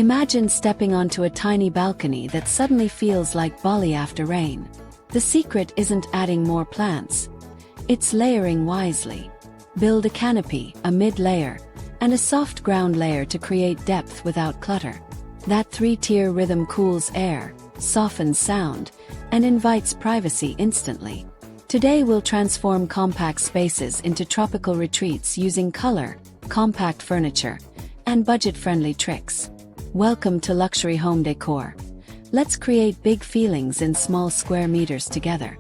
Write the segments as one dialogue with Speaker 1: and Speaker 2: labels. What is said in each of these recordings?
Speaker 1: Imagine stepping onto a tiny balcony that suddenly feels like Bali after rain. The secret isn't adding more plants. It's layering wisely. Build a canopy, a mid-layer, and a soft ground layer to create depth without clutter. That three-tier rhythm cools air, softens sound, and invites privacy instantly. Today we'll transform compact spaces into tropical retreats using color, compact furniture, and budget-friendly tricks. Welcome to luxury home decor. Let's create big feelings in small square meters together.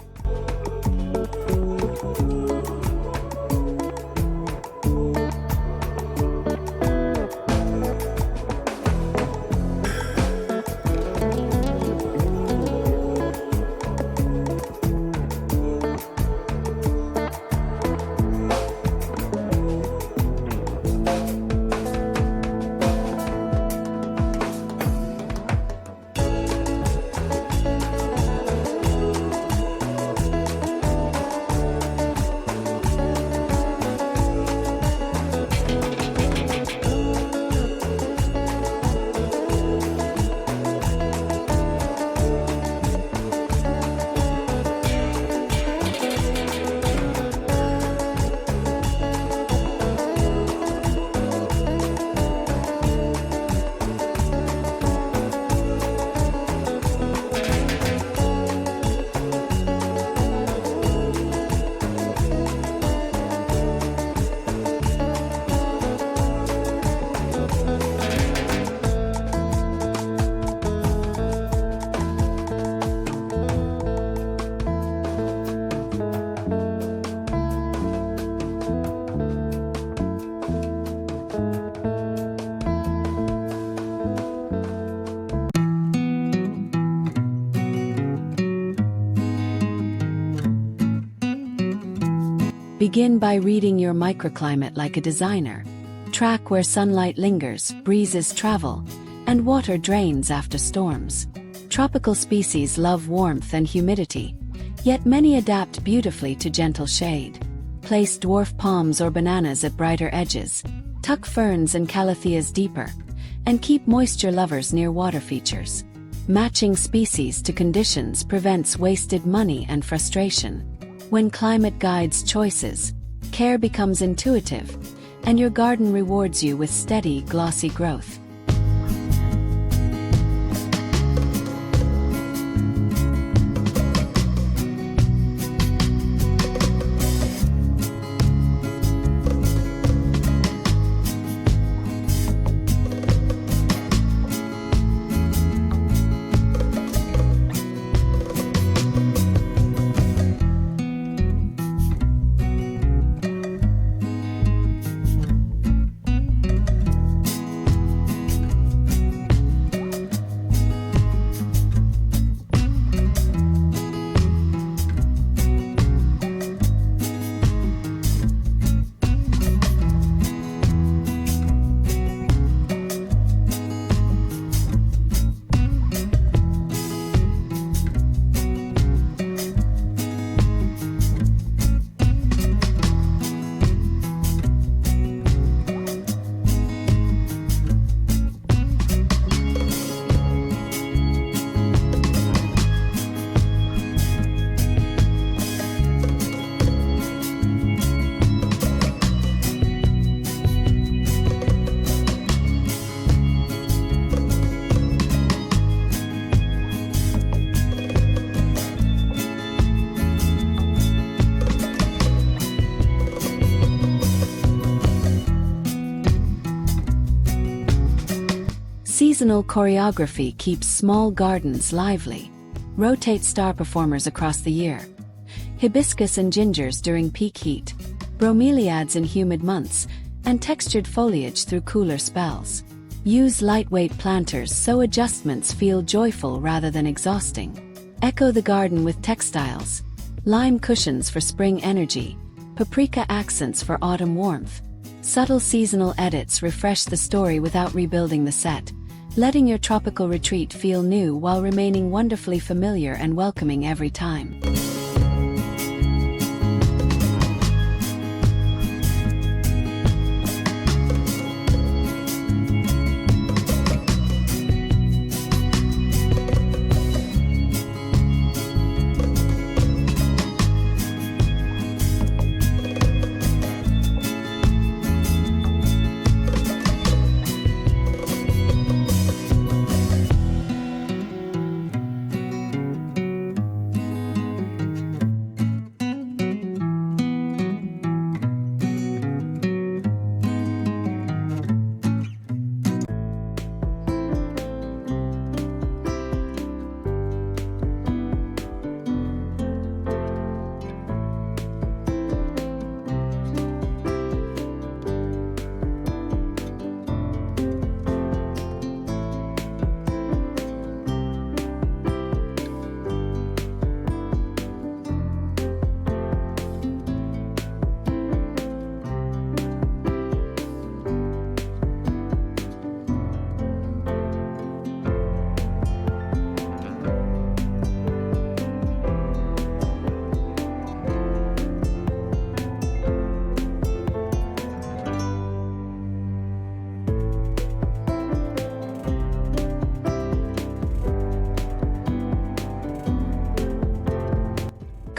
Speaker 1: Begin by reading your microclimate like a designer. Track where sunlight lingers, breezes travel, and water drains after storms. Tropical species love warmth and humidity, yet many adapt beautifully to gentle shade. Place dwarf palms or bananas at brighter edges, tuck ferns and calatheas deeper, and keep moisture lovers near water features. Matching species to conditions prevents wasted money and frustration. When climate guides choices, care becomes intuitive, and your garden rewards you with steady, glossy growth. Seasonal choreography keeps small gardens lively. Rotate star performers across the year. Hibiscus and gingers during peak heat, bromeliads in humid months, and textured foliage through cooler spells. Use lightweight planters so adjustments feel joyful rather than exhausting. Echo the garden with textiles. Lime cushions for spring energy, paprika accents for autumn warmth. Subtle seasonal edits refresh the story without rebuilding the set, letting your tropical retreat feel new while remaining wonderfully familiar and welcoming every time.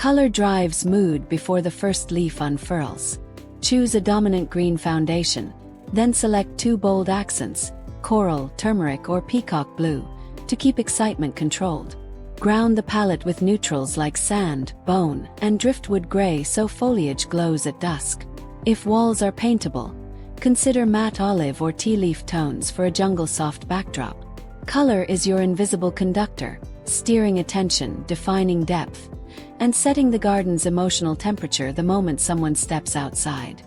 Speaker 1: Color drives mood before the first leaf unfurls. Choose a dominant green foundation, then select 2 bold accents, coral, turmeric, or peacock blue, to keep excitement controlled. Ground the palette with neutrals like sand, bone, and driftwood gray so foliage glows at dusk. If walls are paintable, consider matte olive or tea leaf tones for a jungle soft backdrop. Color is your invisible conductor, steering attention, defining depth, and setting the garden's emotional temperature the moment someone steps outside.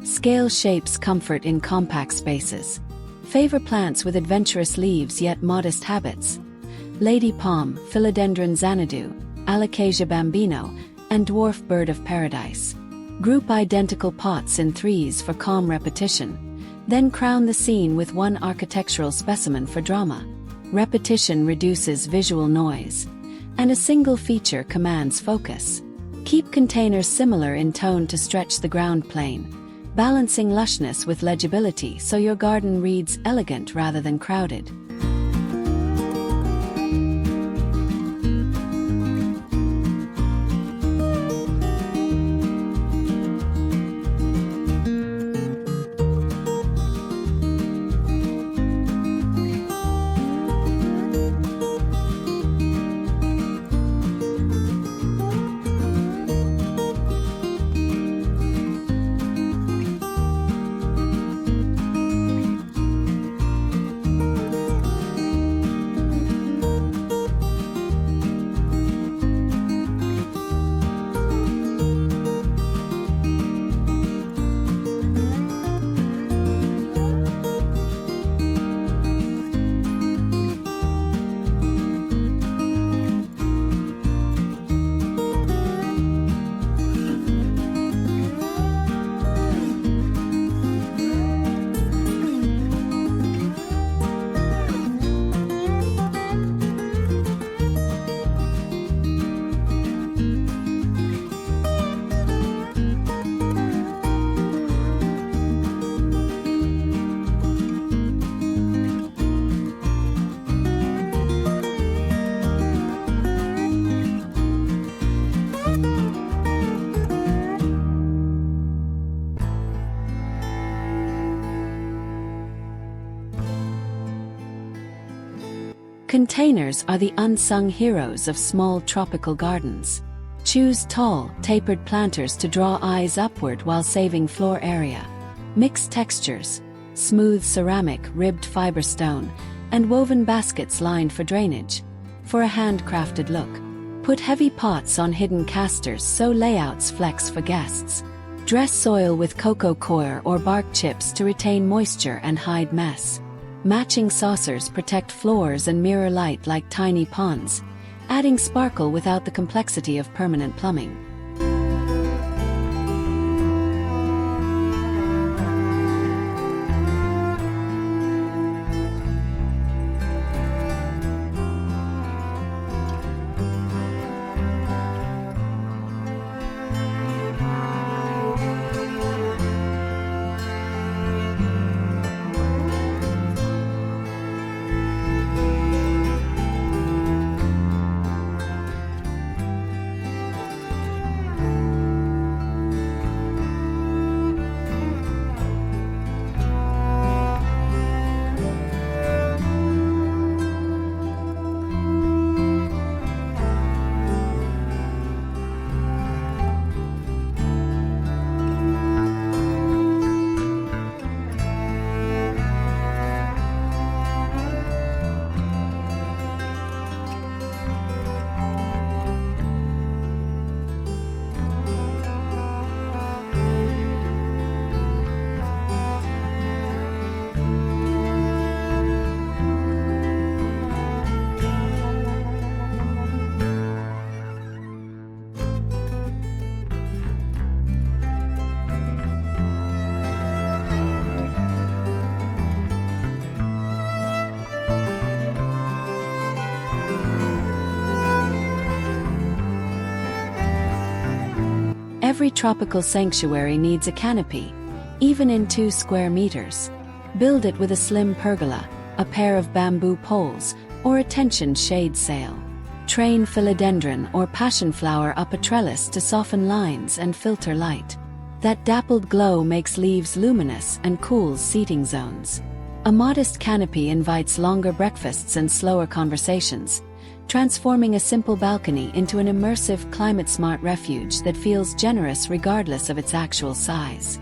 Speaker 1: Scale shapes comfort in compact spaces. Favor plants with adventurous leaves yet modest habits. Lady palm, philodendron xanadu, alocasia bambino, and dwarf bird of paradise. Group identical pots in threes for calm repetition. Then crown the scene with one architectural specimen for drama. Repetition reduces visual noise, and a single feature commands focus. Keep containers similar in tone to stretch the ground plane, balancing lushness with legibility so your garden reads elegant rather than crowded. Containers are the unsung heroes of small tropical gardens. Choose tall, tapered planters to draw eyes upward while saving floor area. Mix textures: smooth ceramic, ribbed fiber stone, and woven baskets lined for drainage, for a handcrafted look. Put heavy pots on hidden casters so layouts flex for guests. Dress soil with cocoa coir or bark chips to retain moisture and hide mess. Matching saucers protect floors and mirror light like tiny ponds, adding sparkle without the complexity of permanent plumbing. Every tropical sanctuary needs a canopy, even in 2 square meters. Build it with a slim pergola, a pair of bamboo poles, or a tensioned shade sail. Train philodendron or passionflower up a trellis to soften lines and filter light. That dappled glow makes leaves luminous and cools seating zones. A modest canopy invites longer breakfasts and slower conversations, transforming a simple balcony into an immersive, climate-smart refuge that feels generous regardless of its actual size.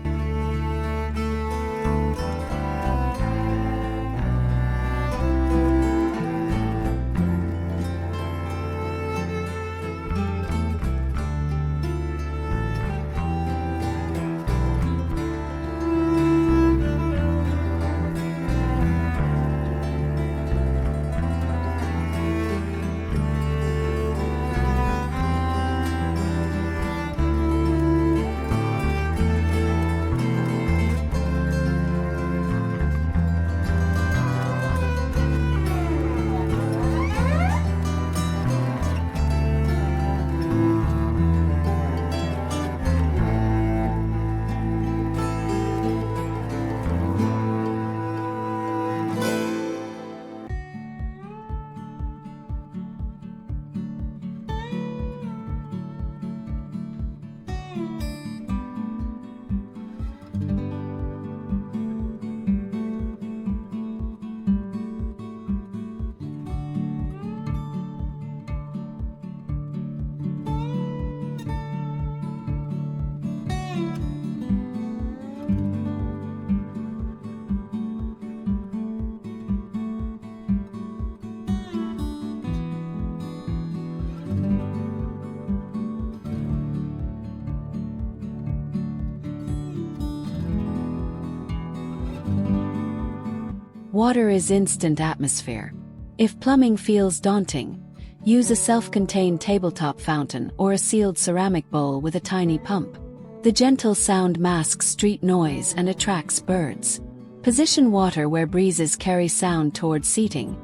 Speaker 1: Water is instant atmosphere. If plumbing feels daunting, use a self-contained tabletop fountain or a sealed ceramic bowl with a tiny pump. The gentle sound masks street noise and attracts birds. Position water where breezes carry sound towards seating,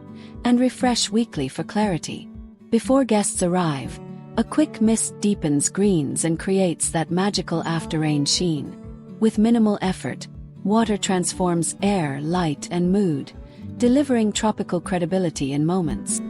Speaker 1: and refresh weekly for clarity. Before guests arrive, a quick mist deepens greens and creates that magical after-rain sheen. With minimal effort, water transforms air, light, and mood, delivering tropical credibility in moments.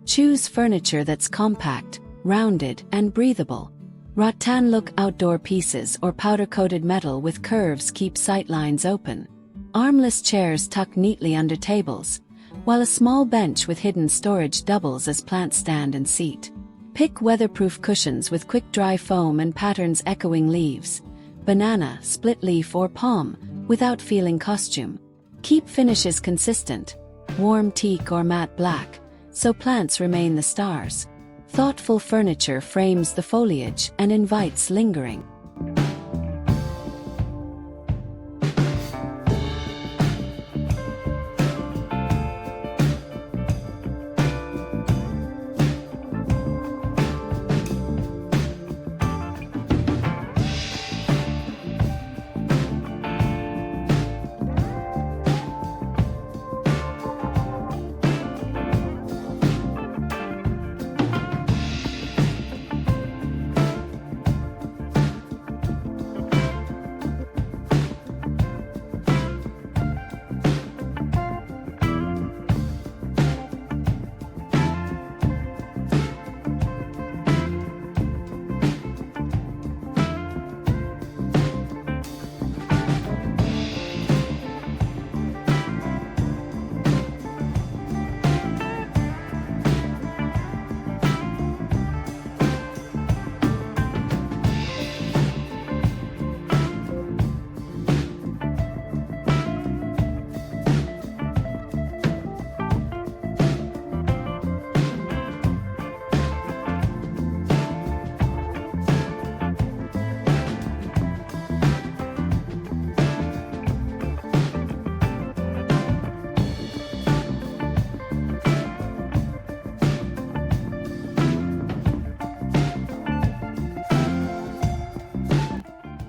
Speaker 1: Choose furniture that's compact, rounded, and breathable. Rattan-look outdoor pieces or powder-coated metal with curves keep sightlines open. Armless chairs tuck neatly under tables, while a small bench with hidden storage doubles as plant stand and seat. Pick weatherproof cushions with quick-dry foam and patterns echoing leaves, banana, split leaf, or palm, without feeling costume. Keep finishes consistent, warm teak or matte black, so plants remain the stars. Thoughtful furniture frames the foliage and invites lingering.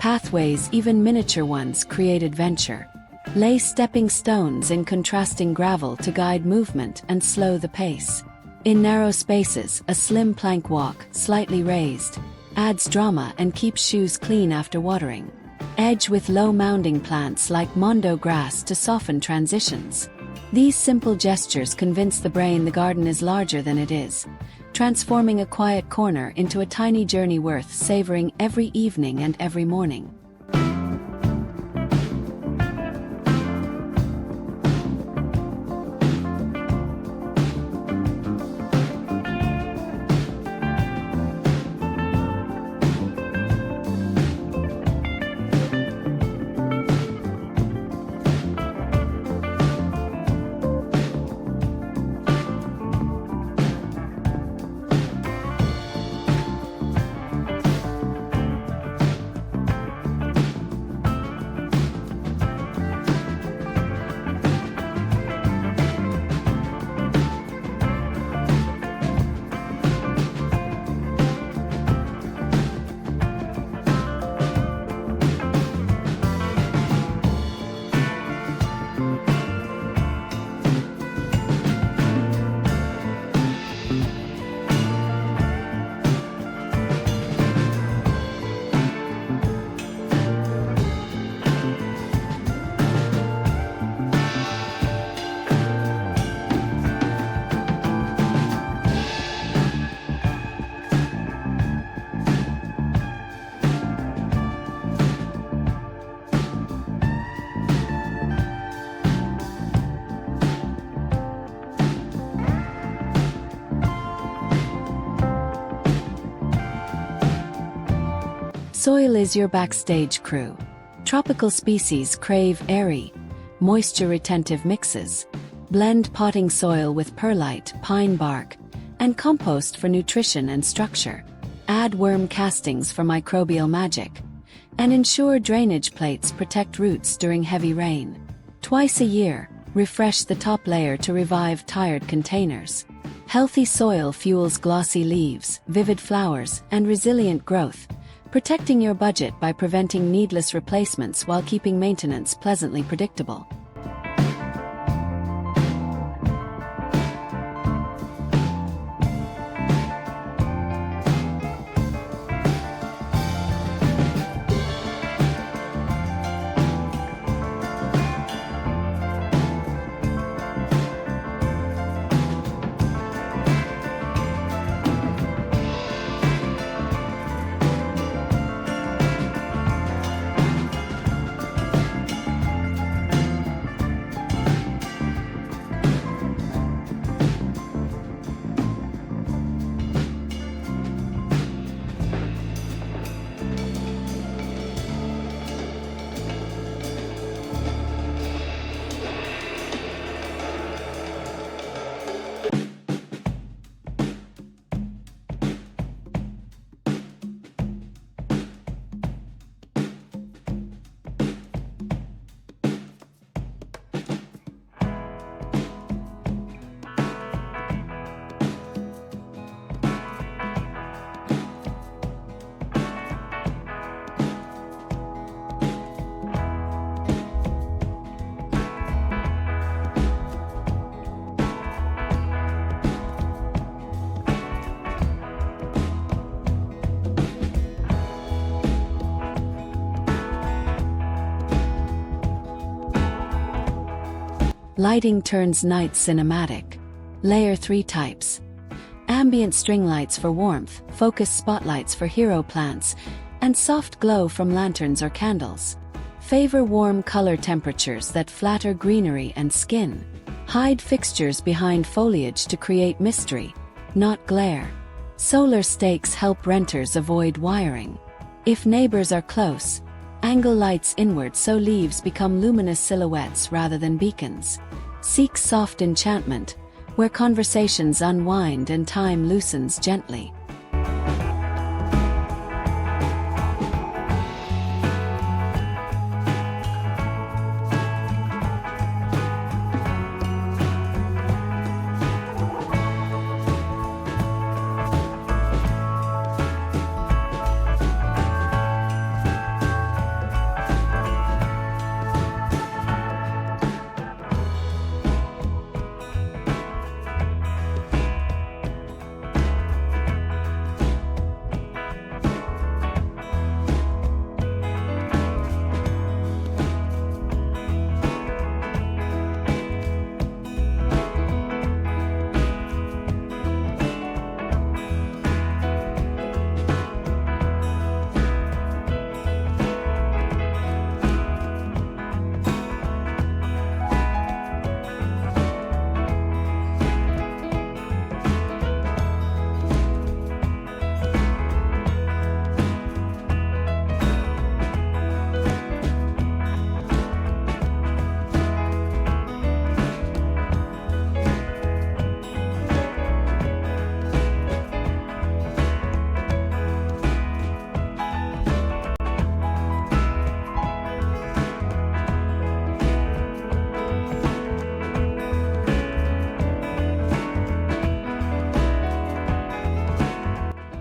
Speaker 1: Pathways, even miniature ones, create adventure. Lay stepping stones in contrasting gravel to guide movement and slow the pace. In narrow spaces, a slim plank walk, slightly raised, adds drama and keeps shoes clean after watering. Edge with low mounding plants like mondo grass to soften transitions. These simple gestures convince the brain the garden is larger than it is, transforming a quiet corner into a tiny journey worth savoring every evening and every morning. Soil is your backstage crew. Tropical species crave airy, moisture-retentive mixes. Blend potting soil with perlite, pine bark, and compost for nutrition and structure. Add worm castings for microbial magic. And ensure drainage plates protect roots during heavy rain. Twice a year, refresh the top layer to revive tired containers. Healthy soil fuels glossy leaves, vivid flowers, and resilient growth, protecting your budget by preventing needless replacements while keeping maintenance pleasantly predictable. Lighting turns night cinematic. Layer 3 types. Ambient string lights for warmth, focus spotlights for hero plants, and soft glow from lanterns or candles. Favor warm color temperatures that flatter greenery and skin. Hide fixtures behind foliage to create mystery, not glare. Solar stakes help renters avoid wiring. If neighbors are close, angle lights inward so leaves become luminous silhouettes rather than beacons. Seek soft enchantment, where conversations unwind and time loosens gently.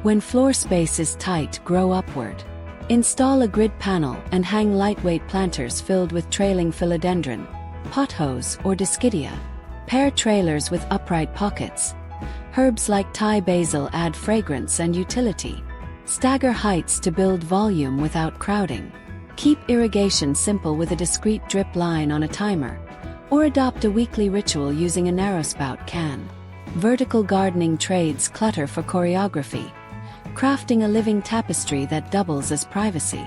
Speaker 1: When floor space is tight, grow upward. Install a grid panel and hang lightweight planters filled with trailing philodendron, pothos, or dischidia. Pair trailers with upright pockets. Herbs like Thai basil add fragrance and utility. Stagger heights to build volume without crowding. Keep irrigation simple with a discreet drip line on a timer, or adopt a weekly ritual using a narrow spout can. Vertical gardening trades clutter for choreography, crafting a living tapestry that doubles as privacy.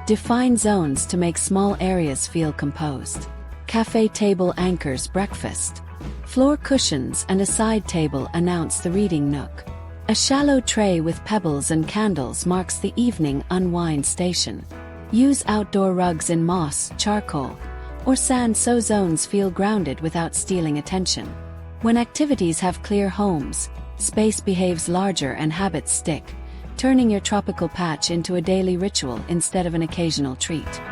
Speaker 1: Define zones to make small areas feel composed. Cafe table anchors breakfast. Floor cushions and a side table announce the reading nook. A shallow tray with pebbles and candles marks the evening unwind station. Use outdoor rugs in moss, charcoal, or sand so zones feel grounded without stealing attention. When activities have clear homes, space behaves larger and habits stick, turning your tropical patch into a daily ritual instead of an occasional treat.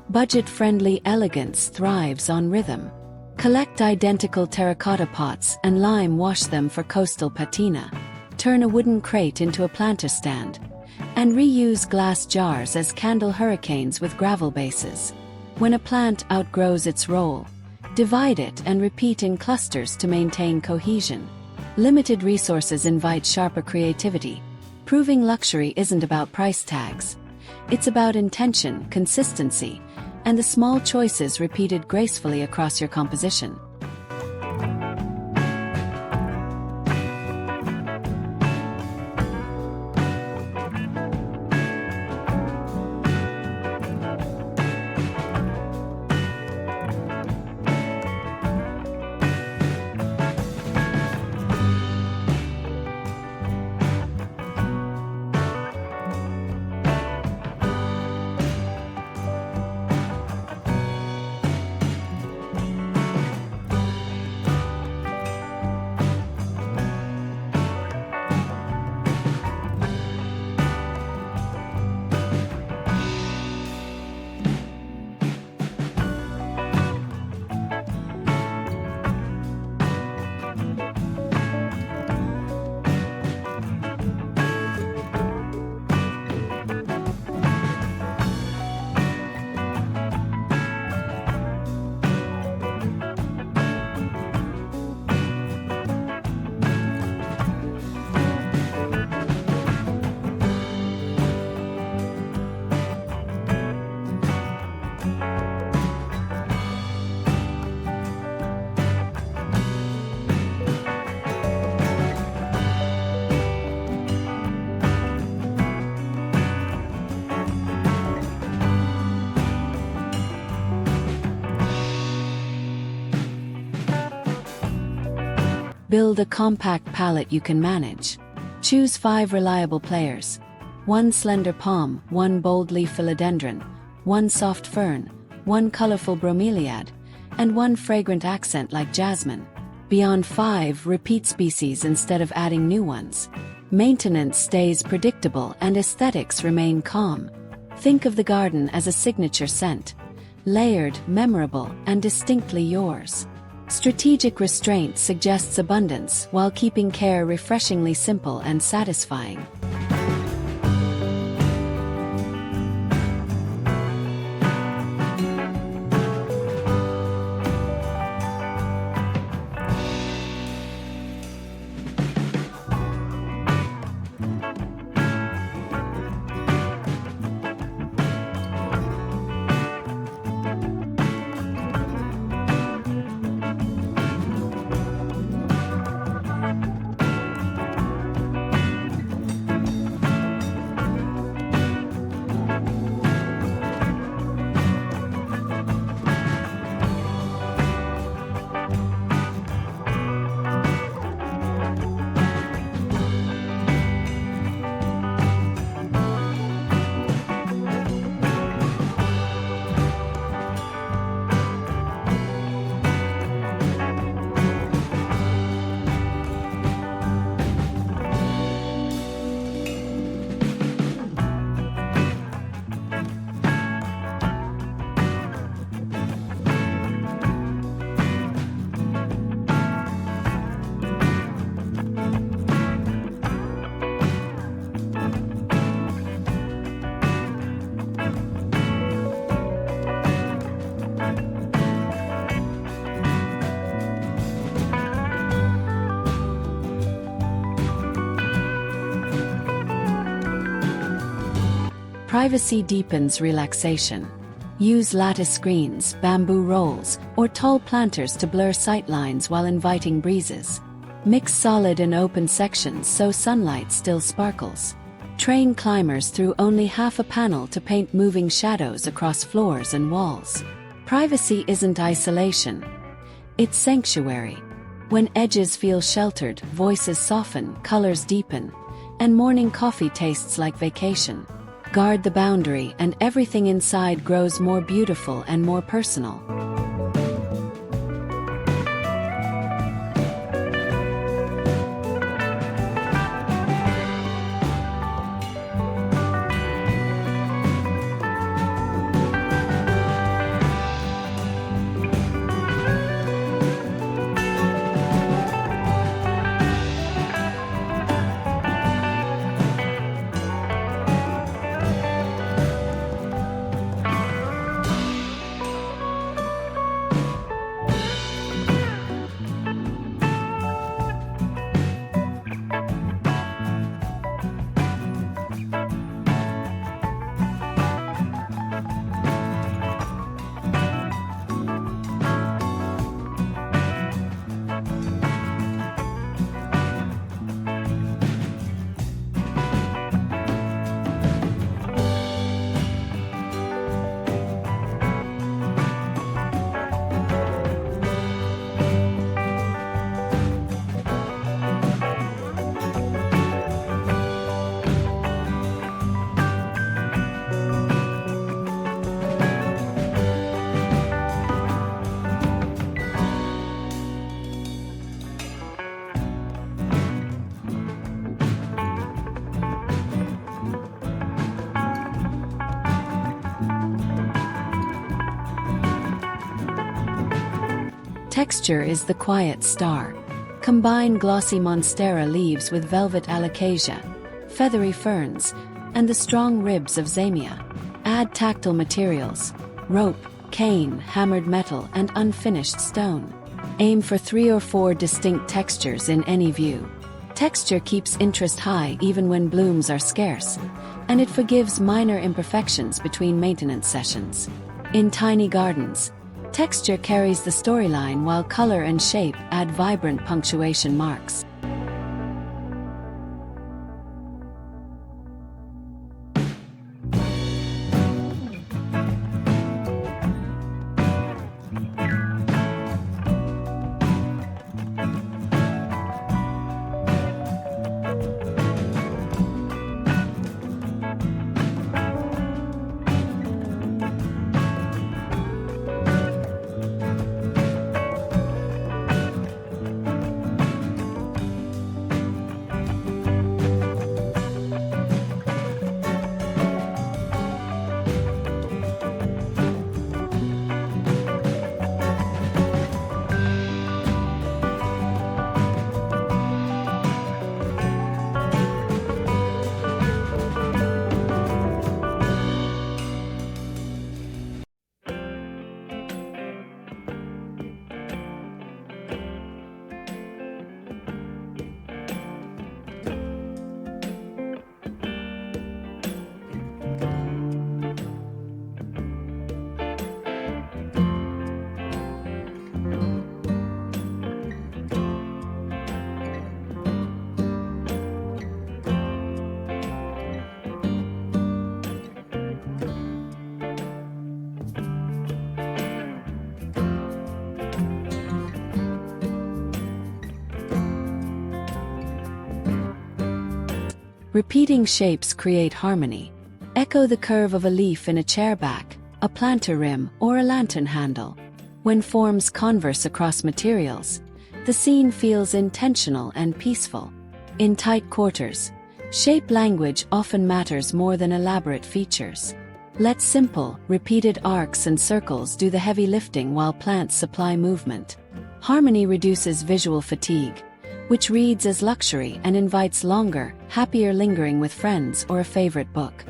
Speaker 1: Budget-friendly elegance thrives on rhythm. Collect identical terracotta pots and lime wash them for coastal patina. Turn a wooden crate into a planter stand. And reuse glass jars as candle hurricanes with gravel bases. When a plant outgrows its role, divide it and repeat in clusters to maintain cohesion. Limited resources invite sharper creativity. Proving luxury isn't about price tags. It's about intention, consistency, and the small choices repeated gracefully across your composition. Build a compact palette you can manage. Choose 5 reliable players. 1 slender palm, 1 bold leaf philodendron, 1 soft fern, 1 colorful bromeliad, and 1 fragrant accent like jasmine. Beyond 5, repeat species instead of adding new ones. Maintenance stays predictable and aesthetics remain calm. Think of the garden as a signature scent. Layered, memorable, and distinctly yours. Strategic restraint suggests abundance while keeping care refreshingly simple and satisfying. Privacy deepens relaxation. Use lattice screens, bamboo rolls, or tall planters to blur sightlines while inviting breezes. Mix solid and open sections so sunlight still sparkles. Train climbers through only half a panel to paint moving shadows across floors and walls. Privacy isn't isolation. It's sanctuary. When edges feel sheltered, voices soften, colors deepen, and morning coffee tastes like vacation. Guard the boundary and everything inside grows more beautiful and more personal. Texture is the quiet star. Combine glossy monstera leaves with velvet alocasia, feathery ferns, and the strong ribs of zamia. Add tactile materials: rope, cane, hammered metal, and unfinished stone. Aim for 3 or 4 distinct textures in any view. Texture keeps interest high even when blooms are scarce, and it forgives minor imperfections between maintenance sessions. In tiny gardens, texture carries the storyline while color and shape add vibrant punctuation marks. Repeating shapes create harmony. Echo the curve of a leaf in a chair back, a planter rim, or a lantern handle. When forms converse across materials, the scene feels intentional and peaceful. In tight quarters, shape language often matters more than elaborate features. Let simple, repeated arcs and circles do the heavy lifting while plants supply movement. Harmony reduces visual fatigue, which reads as luxury and invites longer, happier lingering with friends or a favorite book.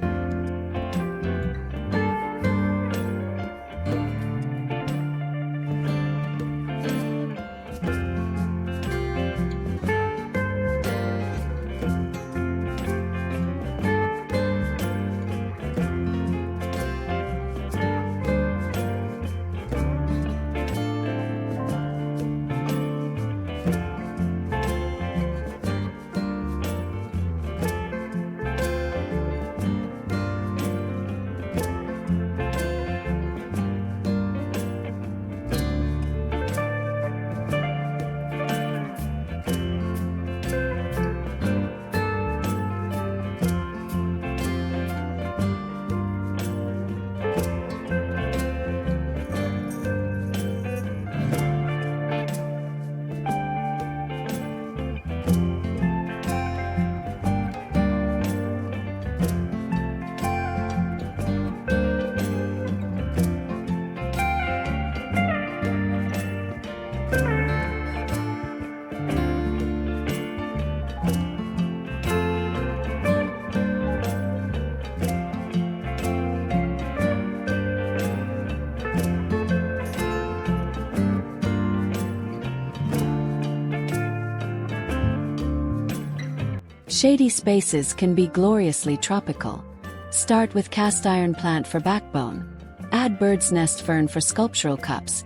Speaker 1: Shady spaces can be gloriously tropical. Start with cast iron plant for backbone, add bird's nest fern for sculptural cups,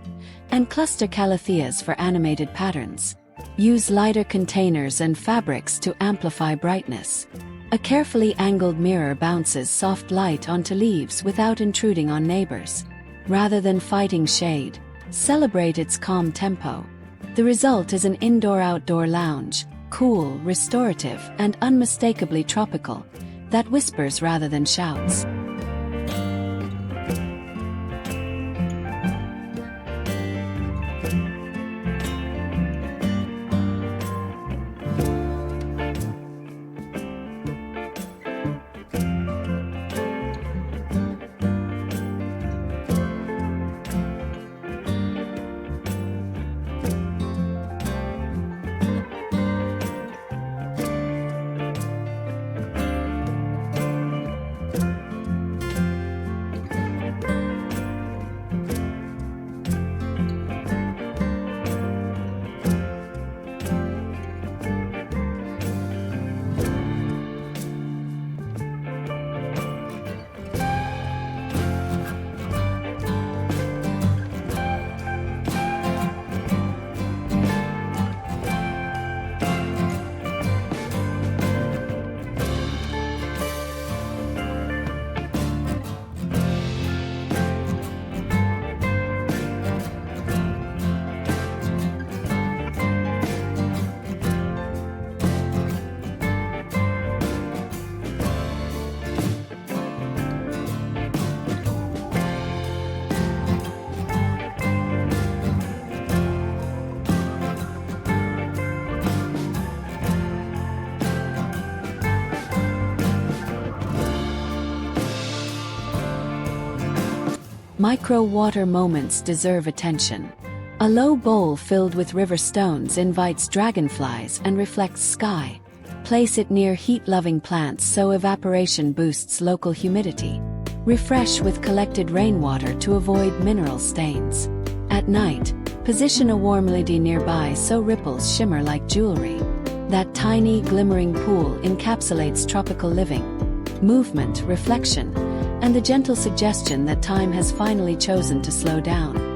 Speaker 1: and cluster calatheas for animated patterns. Use lighter containers and fabrics to amplify brightness. A carefully angled mirror bounces soft light onto leaves without intruding on neighbors. Rather than fighting shade, celebrate its calm tempo. The result is an indoor-outdoor lounge, cool, restorative, and unmistakably tropical, that whispers rather than shouts. Micro-water moments deserve attention. A low bowl filled with river stones invites dragonflies and reflects sky. Place it near heat-loving plants so evaporation boosts local humidity. Refresh with collected rainwater to avoid mineral stains. At night, position a warm lily nearby so ripples shimmer like jewelry. That tiny, glimmering pool encapsulates tropical living, movement, reflection, and the gentle suggestion that time has finally chosen to slow down.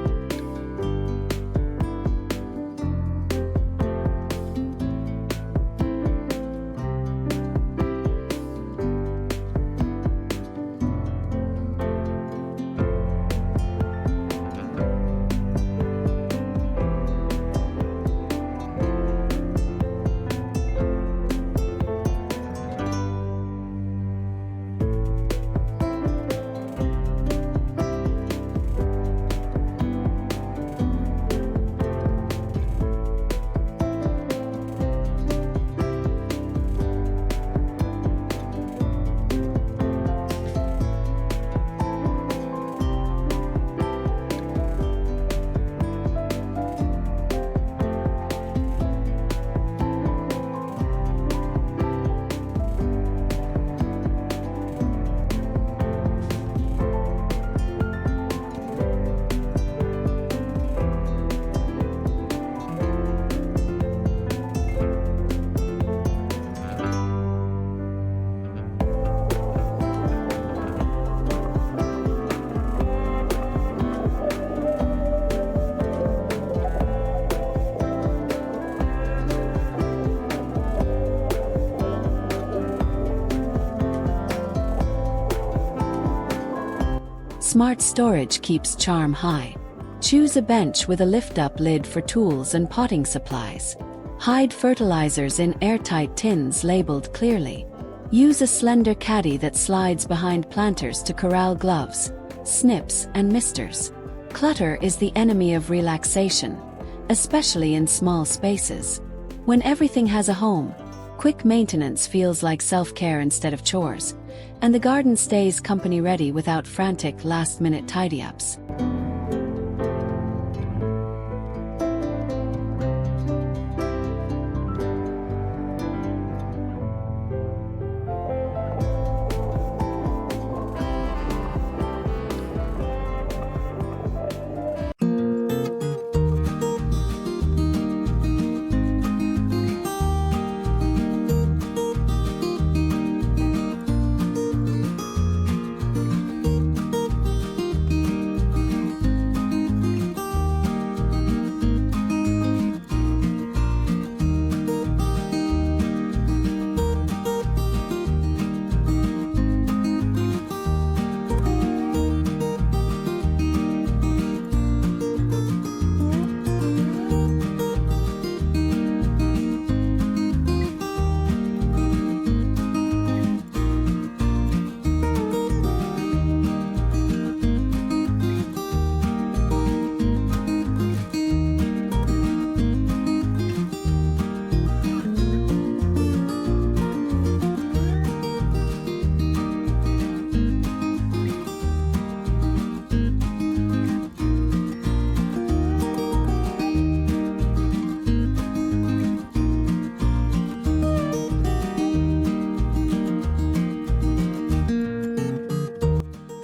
Speaker 1: Smart storage keeps charm high. Choose a bench with a lift-up lid for tools and potting supplies. Hide fertilizers in airtight tins labeled clearly. Use a slender caddy that slides behind planters to corral gloves, snips, and misters. Clutter is the enemy of relaxation, especially in small spaces. When everything has a home, quick maintenance feels like self-care instead of chores, and the garden stays company-ready without frantic last-minute tidy-ups.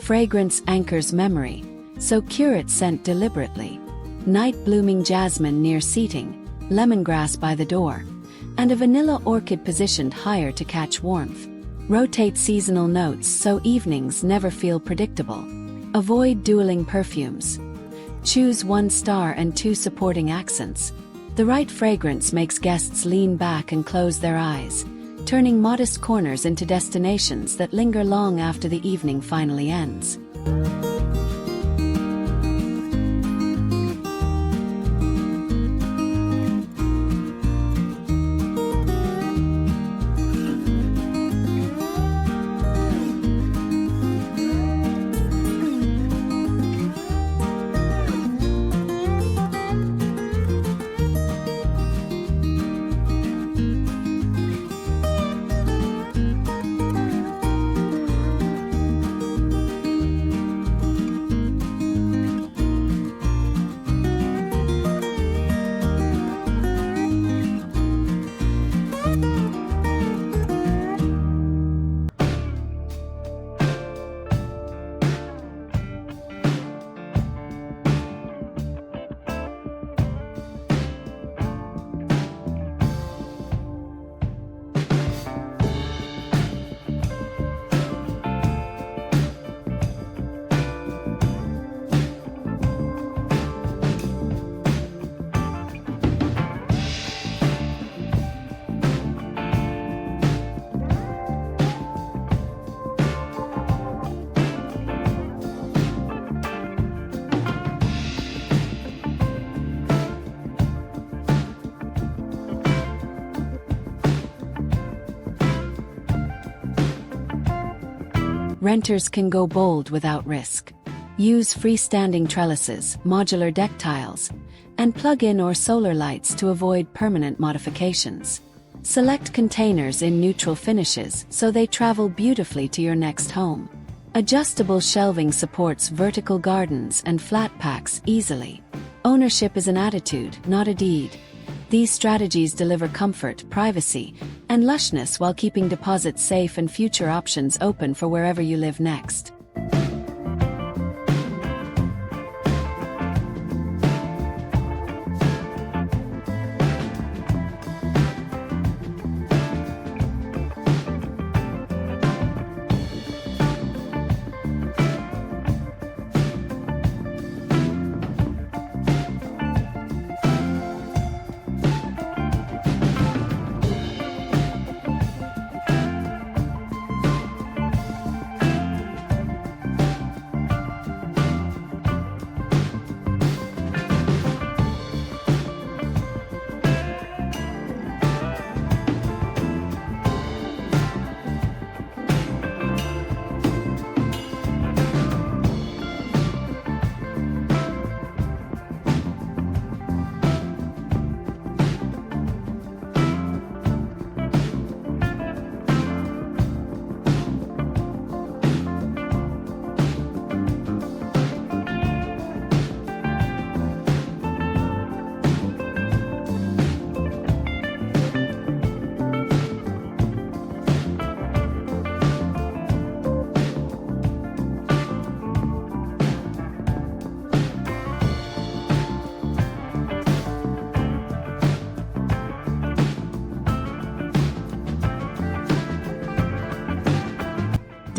Speaker 1: Fragrance anchors memory, so curate scent deliberately. Night-blooming jasmine near seating, lemongrass by the door, and a vanilla orchid positioned higher to catch warmth. Rotate seasonal notes so evenings never feel predictable. Avoid dueling perfumes. Choose 1 star and 2 supporting accents. The right fragrance makes guests lean back and close their eyes, turning modest corners into destinations that linger long after the evening finally ends. Renters can go bold without risk. Use freestanding trellises, modular deck tiles, and plug-in or solar lights to avoid permanent modifications. Select containers in neutral finishes so they travel beautifully to your next home. Adjustable shelving supports vertical gardens and flat packs easily. Ownership is an attitude, not a deed. These strategies deliver comfort, privacy, and lushness while keeping deposits safe and future options open for wherever you live next.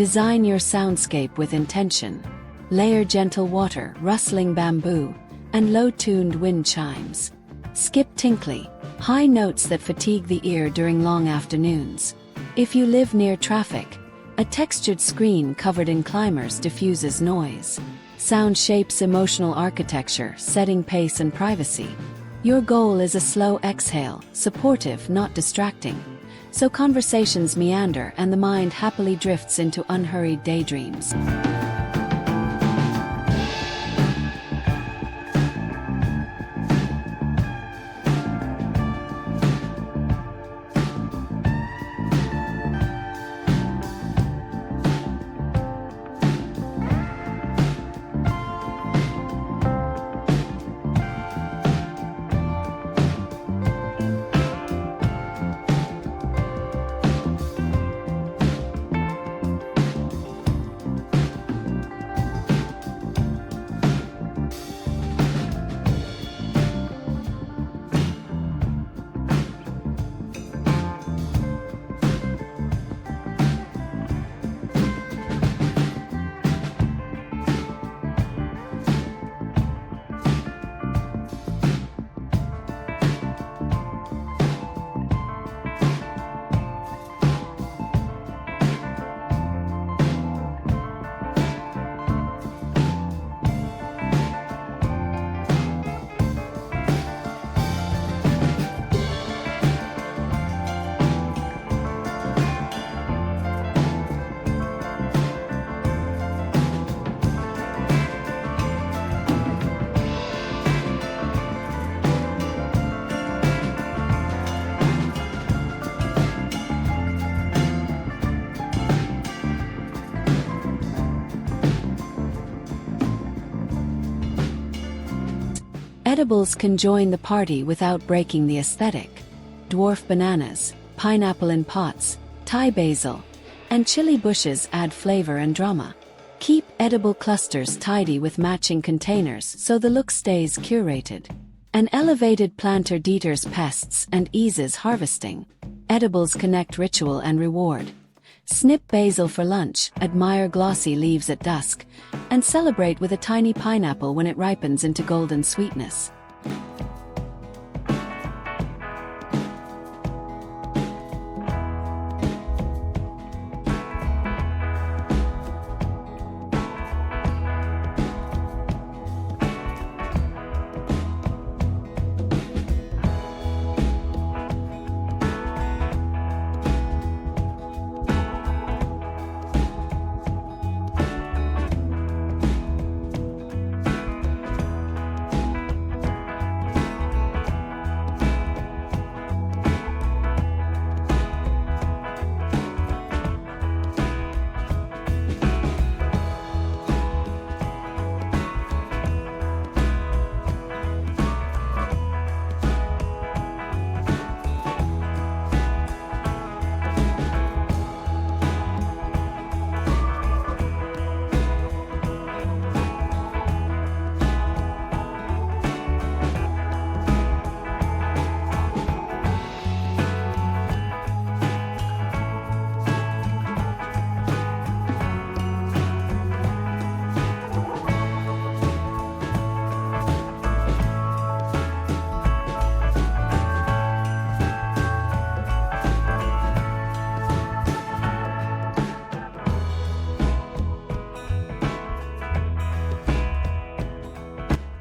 Speaker 1: Design your soundscape with intention. Layer gentle water, rustling bamboo, and low-tuned wind chimes. Skip tinkly, high notes that fatigue the ear during long afternoons. If you live near traffic, a textured screen covered in climbers diffuses noise. Sound shapes emotional architecture, setting pace and privacy. Your goal is a slow exhale, supportive, not distracting. So conversations meander and the mind happily drifts into unhurried daydreams. Edibles can join the party without breaking the aesthetic. Dwarf bananas, pineapple in pots, Thai basil, and chili bushes add flavor and drama. Keep edible clusters tidy with matching containers so the look stays curated. An elevated planter deters pests and eases harvesting. Edibles connect ritual and reward. Snip basil for lunch, admire glossy leaves at dusk, and celebrate with a tiny pineapple when it ripens into golden sweetness.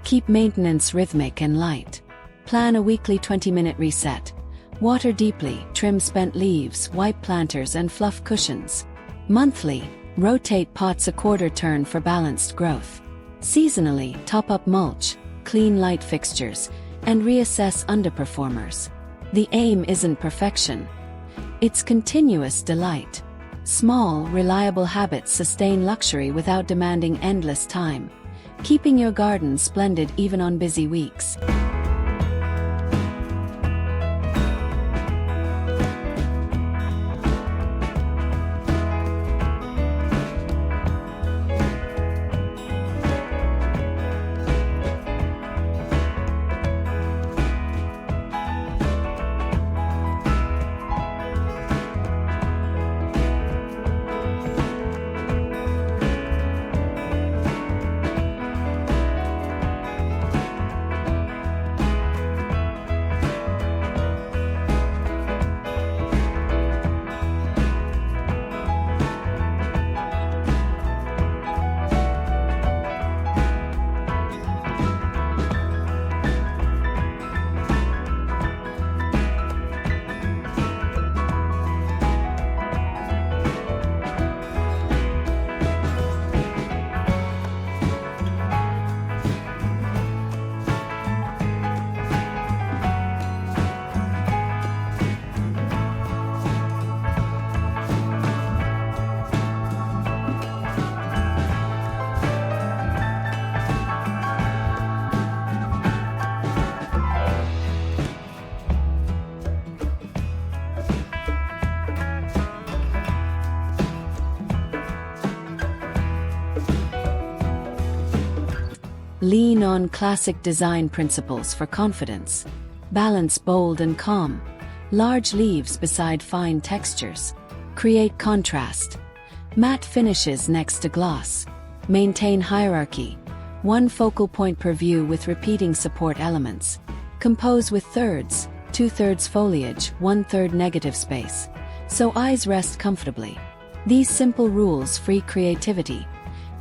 Speaker 1: Keep maintenance rhythmic and light. Plan a weekly 20-minute reset. Water deeply, trim spent leaves, wipe planters and fluff cushions. Monthly, rotate pots a quarter turn for balanced growth. Seasonally, top up mulch, clean light fixtures, and reassess underperformers. The aim isn't perfection. It's continuous delight. Small, reliable habits sustain luxury without demanding endless time, keeping your garden splendid even on busy weeks. Lean on classic design principles for confidence. Balance bold and calm. Large leaves beside fine textures. Create contrast. Matte finishes next to gloss. Maintain hierarchy. One focal point per view with repeating support elements. Compose with thirds, 2/3 foliage, 1/3 negative space, so eyes rest comfortably. These simple rules free creativity,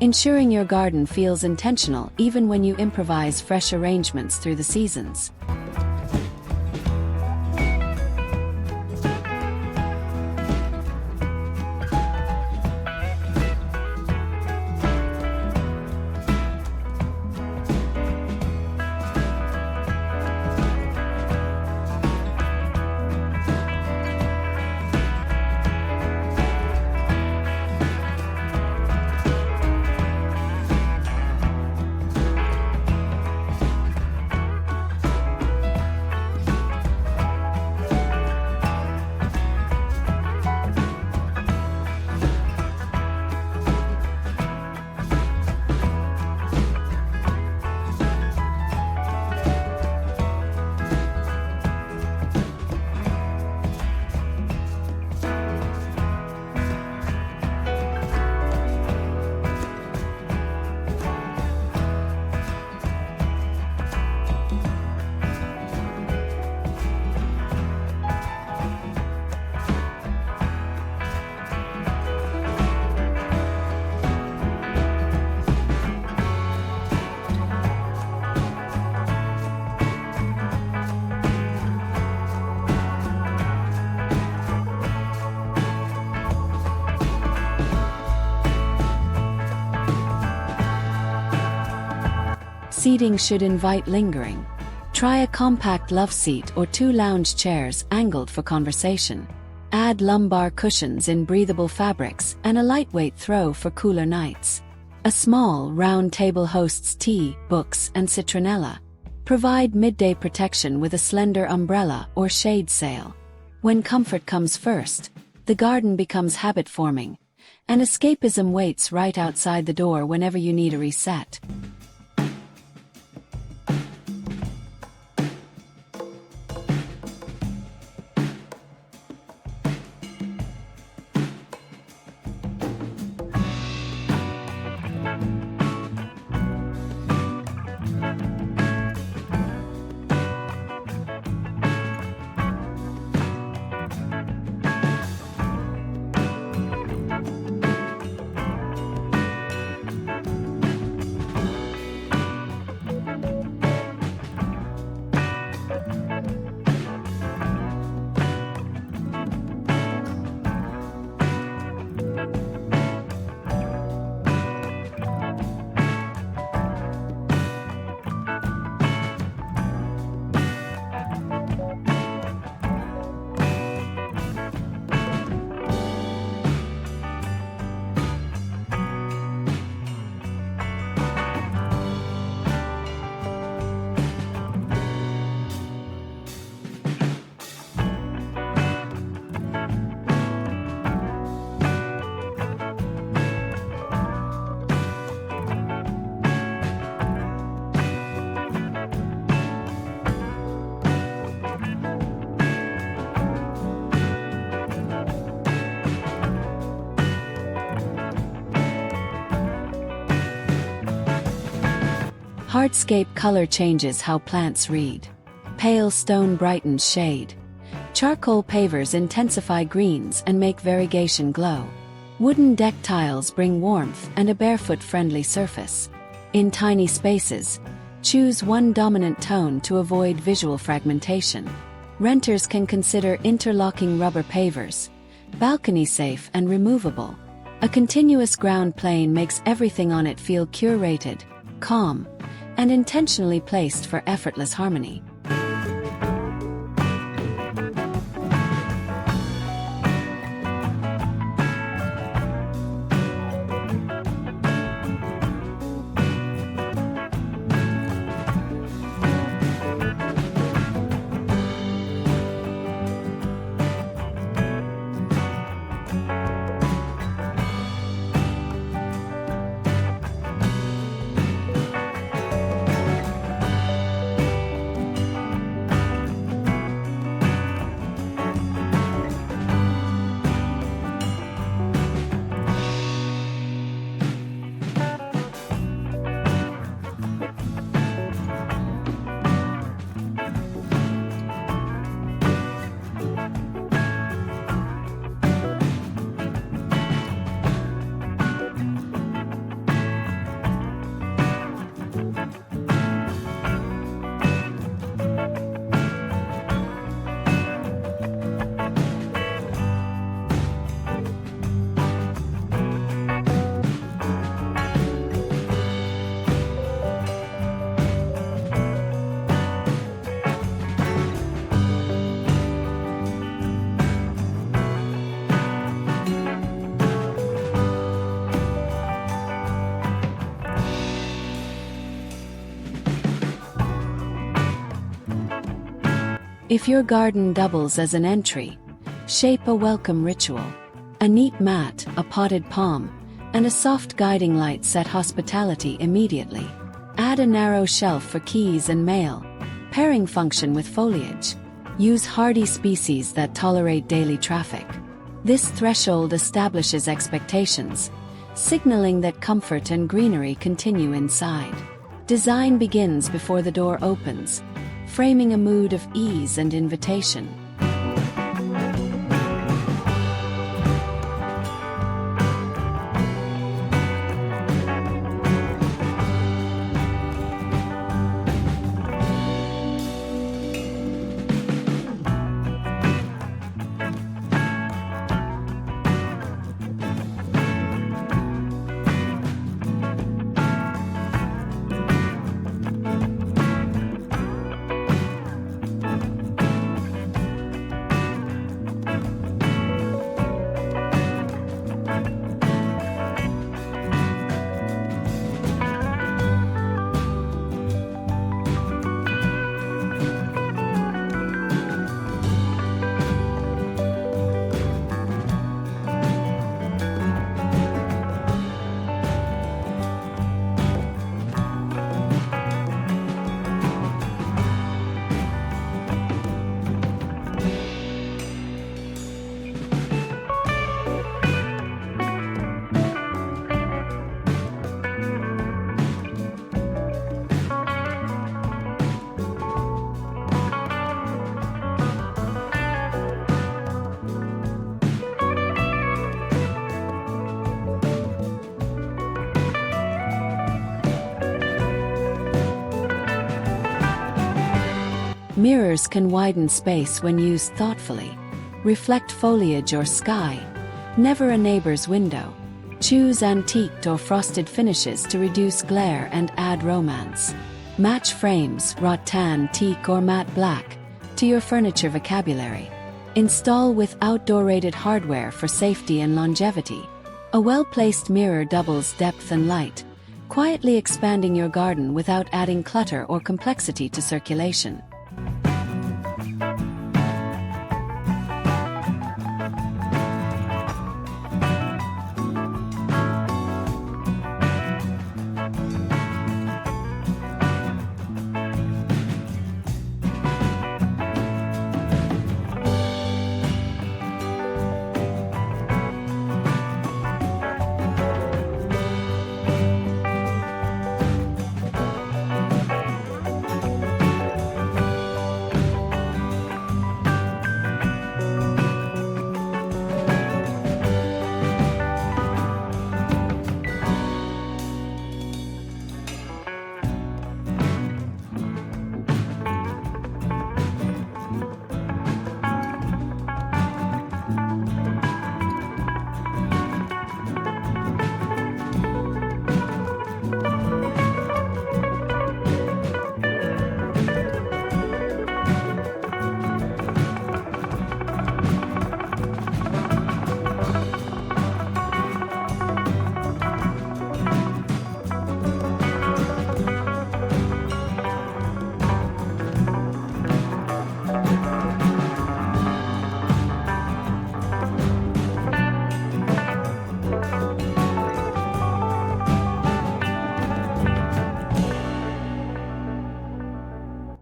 Speaker 1: ensuring your garden feels intentional even when you improvise fresh arrangements through the seasons. Seating should invite lingering. Try a compact love seat or 2 lounge chairs angled for conversation. Add lumbar cushions in breathable fabrics and a lightweight throw for cooler nights. A small, round table hosts tea, books, and citronella. Provide midday protection with a slender umbrella or shade sail. When comfort comes first, the garden becomes habit-forming, and escapism waits right outside the door whenever you need a reset. Hardscape color changes how plants read. Pale stone brightens shade. Charcoal pavers intensify greens and make variegation glow. Wooden deck tiles bring warmth and a barefoot-friendly surface. In tiny spaces, choose one dominant tone to avoid visual fragmentation. Renters can consider interlocking rubber pavers, balcony-safe and removable. A continuous ground plane makes everything on it feel curated, calm, and intentionally placed for effortless harmony. If your garden doubles as an entry, shape a welcome ritual. A neat mat, a potted palm, and a soft guiding light set hospitality immediately. Add a narrow shelf for keys and mail, pairing function with foliage. Use hardy species that tolerate daily traffic. This threshold establishes expectations, signaling that comfort and greenery continue inside. Design begins before the door opens, framing a mood of ease and invitation. Mirrors can widen space when used thoughtfully. Reflect foliage or sky, never a neighbor's window. Choose antiqued or frosted finishes to reduce glare and add romance. Match frames, rattan, teak or matte black, to your furniture vocabulary. Install with outdoor-rated hardware for safety and longevity. A well-placed mirror doubles depth and light, quietly expanding your garden without adding clutter or complexity to circulation.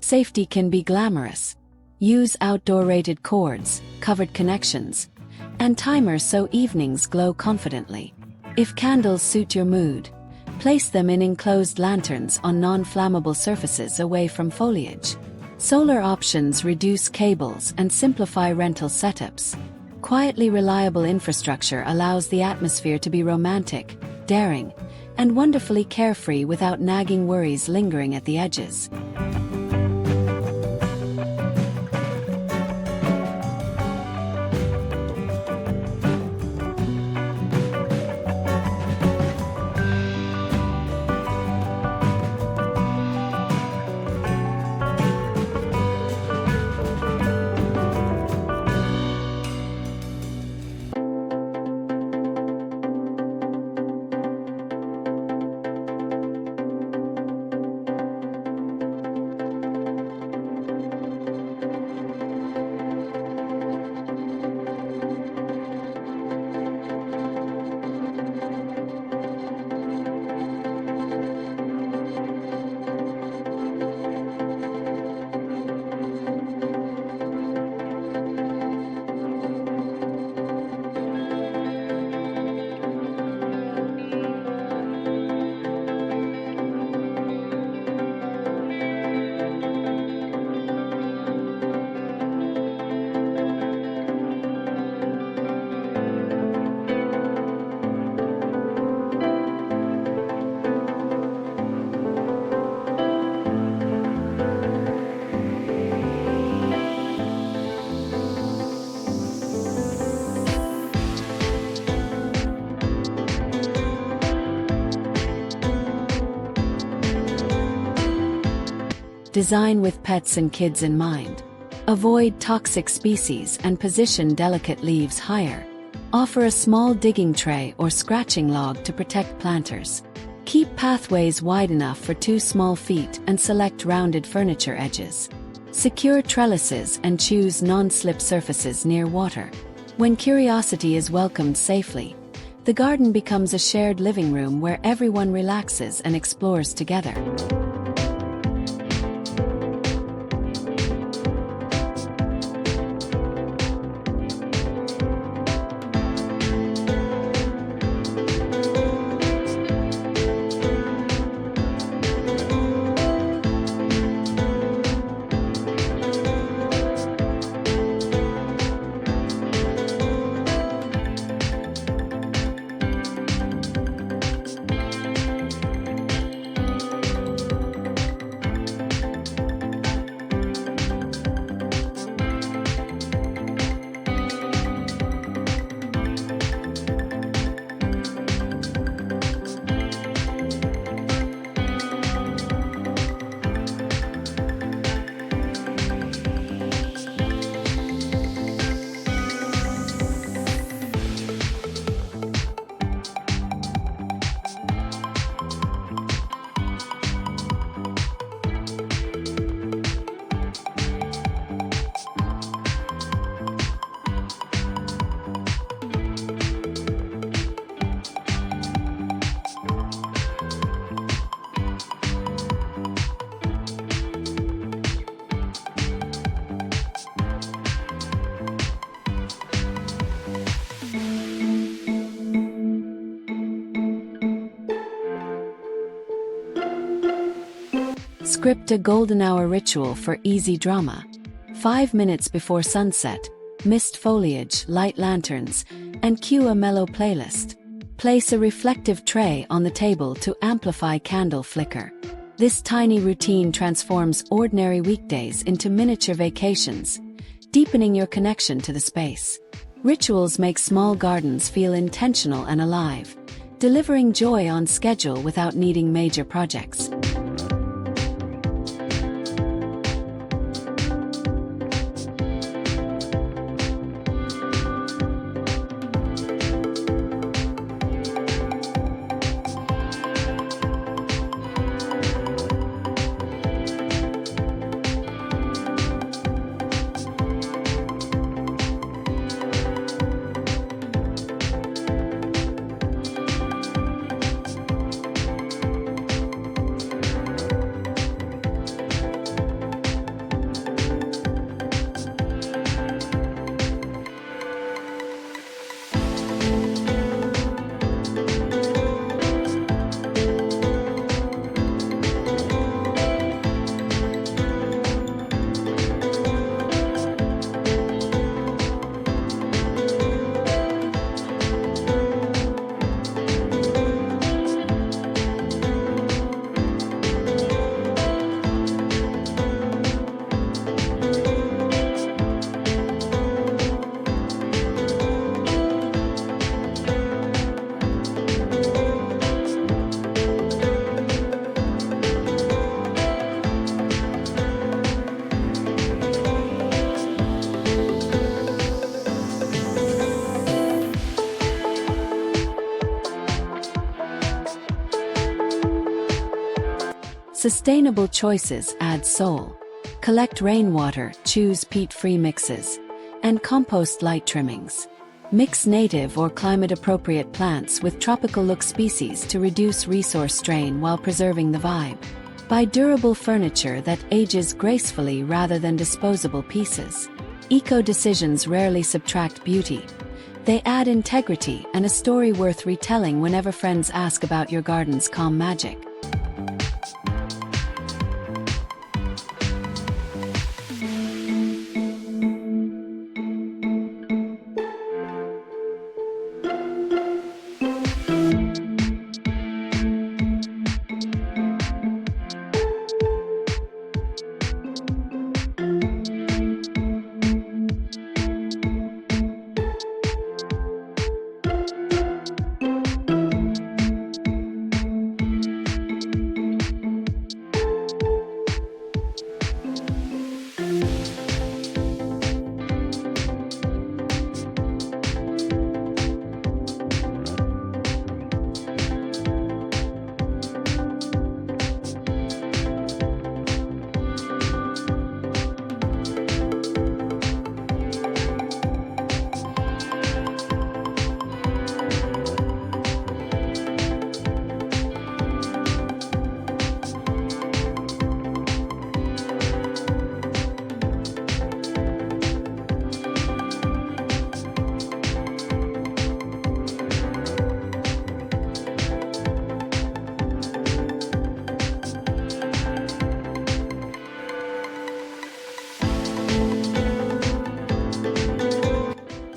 Speaker 1: Safety can be glamorous. Use outdoor-rated cords, covered connections, and timers so evenings glow confidently. If candles suit your mood, place them in enclosed lanterns on non-flammable surfaces away from foliage. Solar options reduce cables and simplify rental setups. Quietly reliable infrastructure allows the atmosphere to be romantic, daring, and wonderfully carefree without nagging worries lingering at the edges. Design with pets and kids in mind. Avoid toxic species and position delicate leaves higher. Offer a small digging tray or scratching log to protect planters. Keep pathways wide enough for 2 small feet and select rounded furniture edges. Secure trellises and choose non-slip surfaces near water. When curiosity is welcomed safely, the garden becomes a shared living room where everyone relaxes and explores together. Script a golden hour ritual for easy drama. 5 minutes before sunset, mist foliage, light lanterns, and cue a mellow playlist. Place a reflective tray on the table to amplify candle flicker. This tiny routine transforms ordinary weekdays into miniature vacations, deepening your connection to the space. Rituals make small gardens feel intentional and alive, delivering joy on schedule without needing major projects. Sustainable choices add soul. Collect rainwater, choose peat-free mixes, and compost light trimmings. Mix native or climate-appropriate plants with tropical-look species to reduce resource strain while preserving the vibe. Buy durable furniture that ages gracefully rather than disposable pieces. Eco-decisions rarely subtract beauty. They add integrity and a story worth retelling whenever friends ask about your garden's calm magic.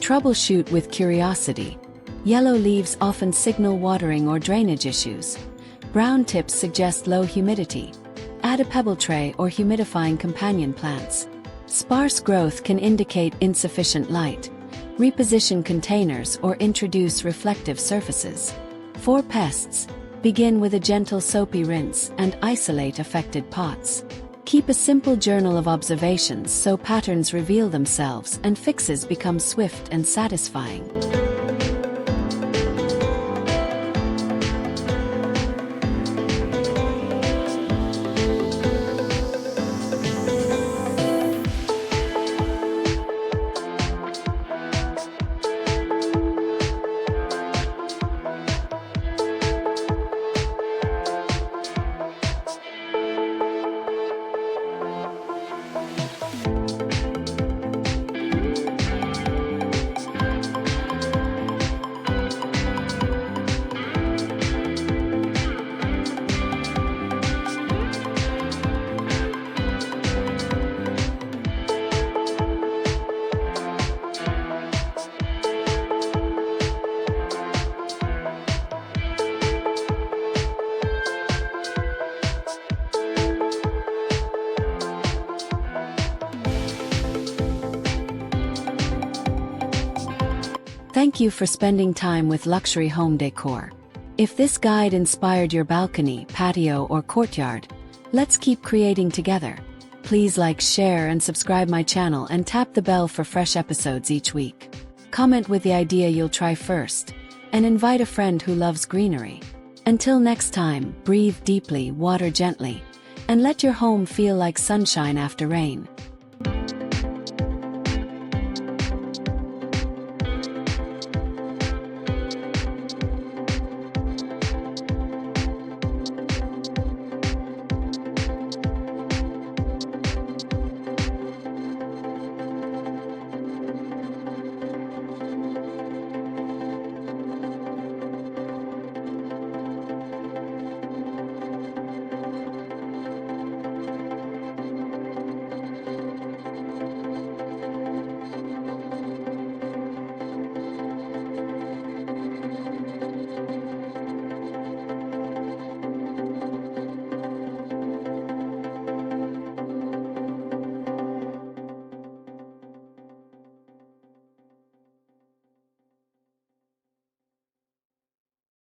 Speaker 1: Troubleshoot with curiosity. Yellow leaves often signal watering or drainage issues. Brown tips suggest low humidity. Add a pebble tray or humidifying companion plants. Sparse growth can indicate insufficient light. Reposition containers or introduce reflective surfaces. For pests, begin with a gentle soapy rinse and isolate affected pots. Keep a simple journal of observations so patterns reveal themselves and fixes become swift and satisfying. Thank you for spending time with luxury home decor. If this guide inspired your balcony, patio, or courtyard, let's keep creating together. Please like, share, and subscribe my channel and tap the bell for fresh episodes each week. Comment with the idea you'll try first, and invite a friend who loves greenery. Until next time, breathe deeply, water gently, and let your home feel like sunshine after rain.